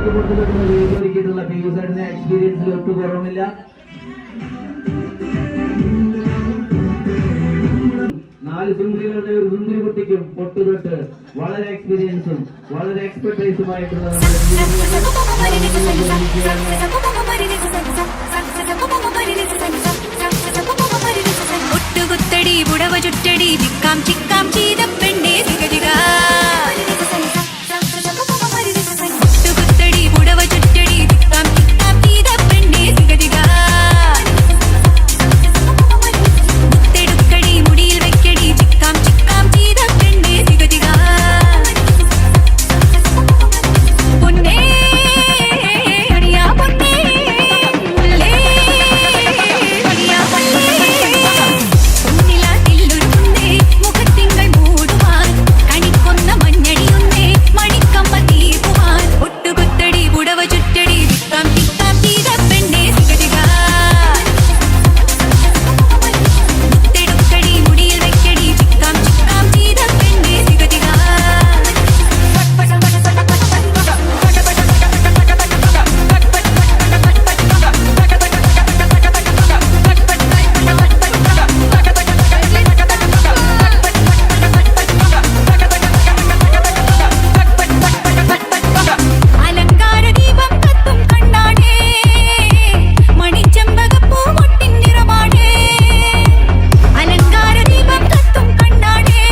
കുട്ടികൾക്ക് കൊടുത്തിട്ടുള്ള വേദി ഒരുക്കിയിട്ടുള്ള പീയൂസായിട്ടിന്റെ എക്സ്പീരിയൻസിൽ ഒട്ടും കുറവുമില്ല. നാല് സുന്ദരികളുടെ ഒരു സുന്ദരി കുട്ടിക്കും പൊട്ടുതൊട്ട് വളരെ എക്സ്പീരിയൻസും വളരെ എക്സ്പെർട്ടൈസുമായിട്ടുള്ള ഒട്ടുകുത്തടി ഉടവ ചുറ്റടി ചിക്കാം ചിക്കാം ചെയ്ത പെണ്ണേ സിഗതിക ഒട്ടുകുത്തടി ഉടവ ചുറ്റടി ചിക്കാം ചിക്കാം ചെയ്ത പെണ്ണേ സിഗതിക മുത്തെടുക്കടി മുടിയിൽ വെക്കടി ചിക്കാം ചിക്കാം ചെയ്ത പെണ്ണേ സിഗതിക പൊന്നേ അടിയാ പൊന്നേ മുല്ലേ അടിയാ പൊന്നേ മുഖത്തിങ്കൾ മൂടുവാൻ കണിക്കൊന്ന മഞ്ഞടിയൊന്നേ മണിക്കമ്പ തീർക്കുവാൻ ഒട്ടുകുത്തടി ഉടവ ചുറ്റടി ചിക്കാം ചിക്കാം ചെയ്ത പെണ്ണേ സിഗതിക മുത്തെടുക്കടി മുടിയിൽ വെക്കടി ചിക്കാം ചിക്കാം ചെയ്ത പെണ്ണേ സിഗതിക അലങ്കാര ദീപം കത്തും കണ്ണാടേ മണിച്ചെമ്പകപ്പൂ മൊട്ടിൻ നിറമാടേ അലങ്കാര ദീപം കത്തും കണ്ണാടേ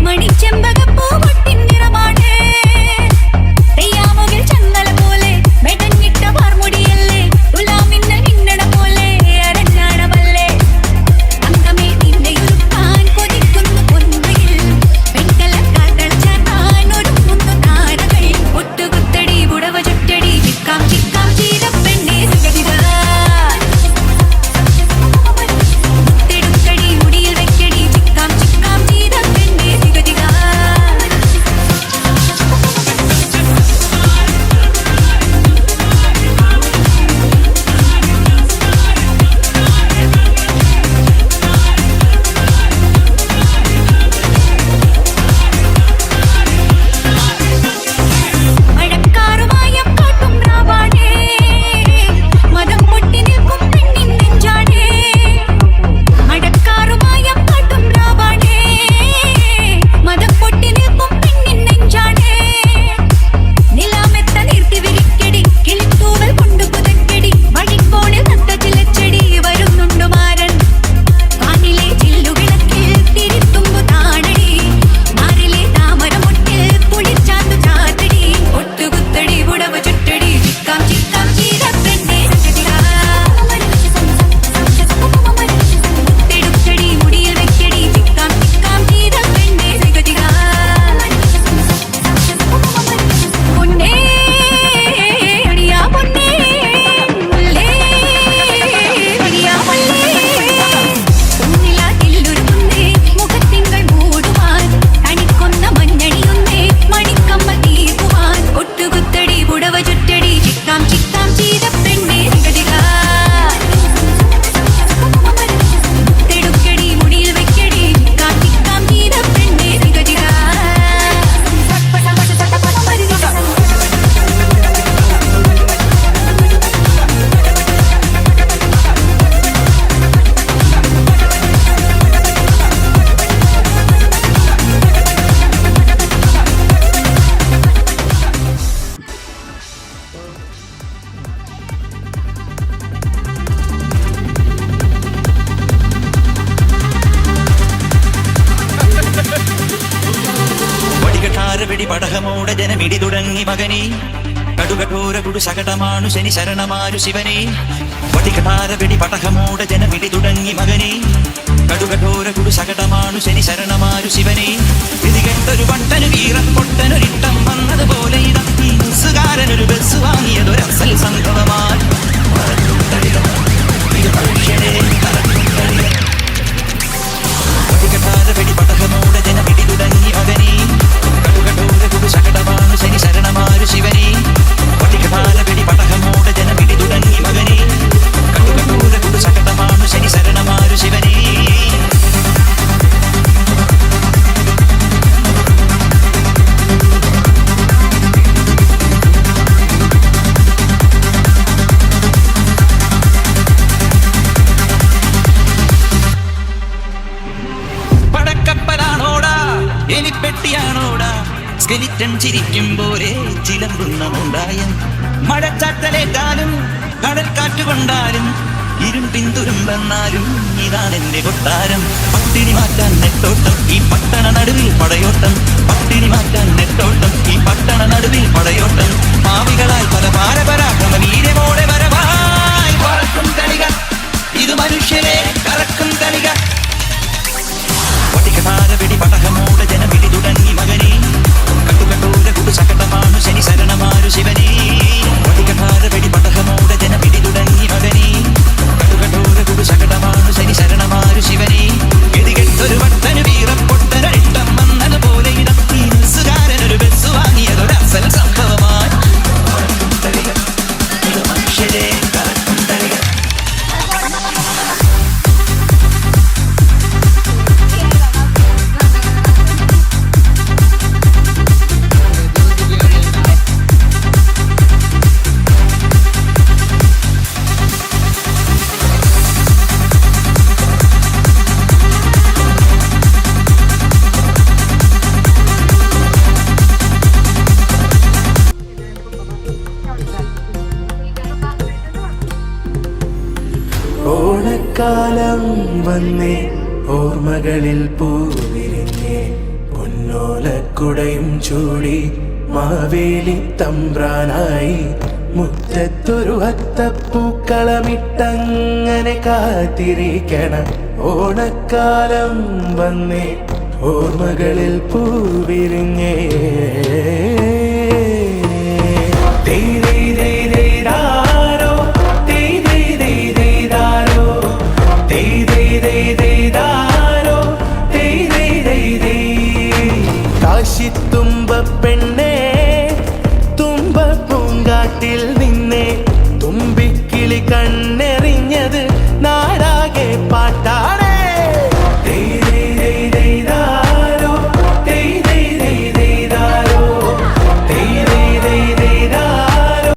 മണിച്ചെമ്പകപ്പൂ മൊട്ടിൻ നിറമാടേ തെയ്യാമുകിൽ ചങ്ങല പോലെ മെടഞ്ഞിട്ട പാർമുടിയല്ലേ തുലാമിന്നൽ മിന്നണ പോലെ അരഞ്ഞാണമല്ലേ അങ്കമേ നിന്നെയൊരുക്കാൻ കൊതിക്കുന്നു പൊന്മയിൽ പെൺകലക്കാർ തളച്ചാൻ ഒരുങ്ങുന്നു താരകൾ ഒട്ടുകുത്തടി ഉടവ ചുറ്റടി ചിക്കാം ചിക്കാം ചെയ്ത പെണ്ണേ സിഗതിക മുത്തെടുക്കടി മുടിയിൽ വെക്കടി ചിക്കാം ചിക്കാം ചെയ്ത പെണ്ണേ സിഗതിക മഴക്കാറുമായ കാട്ടും രാവാടേ മതം പൊട്ടി നിൽക്കും പെണ്ണിൻ നെഞ്ചാടേ മഴക്കാറുമായ കാട്ടും രാവാടേ മതം പൊട്ടി നിൽക്കും പെണ്ണിൻ നെഞ്ചാടേ നിലാമെത്ത നിർത്തി വിരിക്കടി കിളിത്തൂവൽ കൊണ്ടു പുതക്കടി വഴിക്കോണിൽ നട്ട ചിലച്ചെടി വരുന്നുണ്ടു മാരൻ കാനിലെ ചില്ലുവിളക്കിൽ തിരിത്തുമ്പു താണടി മാറിലെ താമരമൊട്ടിൽ കുളിച്ചാന്തു ചാത്തടി ഒട്ടുകുത്തടി ഉടവ ചുറ്റടി ചിക്കാം ചിക്കാം ചെയ്ത പെണ്ണേ സിഗതിക മുത്തെടുക്കടി മുടിയിൽ വെക്കടി ചിക്കാം ചിക്കാം ചെയ്ത പെണ്ണേ സിഗതിക പൊന്നേ അടിയാ പൊന്നേ മുല്ലേ അടിയാ പൊന്നേ ഒന്നിലാതില്ലൊരുങ്ങുന്നേ മുഖത്തിങ്കൾ മൂടുവാൻ കണിക്കൊന്ന മഞ്ഞടിയൊന്നേ മണിക്കമ്പ തീർക്കുവാൻ ഒട്ടുകുത്തടി ഉടവ ചുറ്റടി ചിക്കാം ചിക്കാം ചെയ്ത പെണ്ണേ സിഗതിക മുത്തെടുക്കടി മുടിയിൽ വെക്കടി ചിക്കാം ചിക്കാം ചെയ്ത പെണ്ണേ സിഗതിക വടികഠാരവെടി പടഹമോട ജനമിടി തുടങ്ങി മകനെ കടുകഠോര കുടു ശകടമാണു ശനി ശരണമാരു ശിവനെ വടികഠാരവെടി പടഹമോട ജനമിടി തുടങ്ങി മകനെ കടുകഠോര കുടു ശകടമാണു ശനി ശരണമാരു ശിവനെ വിധികെട്ടൊരു പട്ടനു വീറൻ പൊട്ടനൊരിട്ടം വന്നതുപോലെ ഇതാ ഈ ബസ്സുകാരനൊരു ബസ് വാങ്ങിയതൊരസൽ സംഭവമായി വടികഠാരവെടി പടഹമോട ജനമിടി തുടങ്ങി മകനെ കടുകഠോര കുടു ശകടമാണു ശനി ശരണമാരു ശിവനെ വടികഠാരവെടി പടഹമോട ജനമിടി തുടങ്ങി മകനെ കടുകഠോര കുടു ശകടമാണു ശനി ശരണമാരു ശിവനെ കൂറ്റൻ ചിരിക്കും പോലെ ചിലമ്പുന്ന മുണ്ടായം മഴച്ചാറ്റലേറ്റാലും കടൽ കാറ്റുകൊണ്ടാലും ഇരുമ്പിന്തുരുമ്പെന്നാലും ഇതാണ് എന്റെ കൊട്ടാരം. പട്ടിണി മാറ്റാൻ നെട്ടോട്ടം ഈ പട്ടണ നടുവിൽ പടയോട്ടം. പട്ടിണി മാറ്റാൻ നെട്ടോട്ടം ഈ പട്ടണ നടുവിൽ പടയോട്ടം. പാവികളായി പല പാരപരാക്രമ വീരമോടെ വരവായി പറക്കും തളിക ഇത് മനുഷ്യരെ കറക്കും തളിക. വടികടാര വെടി പടഹമോടെ ജനവിടി തുടങ്ങി മകനെ കട്ടുകട്ടൂര കുടു ശകടമാണു ശനി ശരണമാരു ശിവനെ. വടികടാര വെടി പടഹമോടെ ജനവിടി തുടങ്ങി മകനെ കട്ടുകട്ടൂര കുടു ശകടമാണു ശനി ശരണമാരു ശിവനെ. ഗതികെട്ടൊരു വട്ടന് വീറപ്പൊട്ടനിട്ടം വന്നതുപോലെ ഇടത്തി നിസ്സുകാരനൊരു ബസ് വാങ്ങിയതൊരു അസൽ സംഭവമായി തളിക ഇത് മനുഷ്യരെ കറക്കും തളിക. ഓണക്കാലം വന്നേ ഓർമ്മകളിൽ പൂവിരിഞ്ഞേ പൊന്നോലക്കുടയും ചൂടി മാവേലി തമ്പ്രാനായി മുറ്റത്തൊരു അത്തപ്പൂക്കളമിട്ടങ്ങനെ കാത്തിരിക്കണം. ഓണക്കാലം വന്നേ ഓർമ്മകളിൽ പൂവിരിഞ്ഞേ കാശിത്തുമ്പ പെണ്ണേ തുമ്പ പൂങ്കാട്ടിൽ നിന്നെ തുമ്പിക്കിളി കണ്ണേ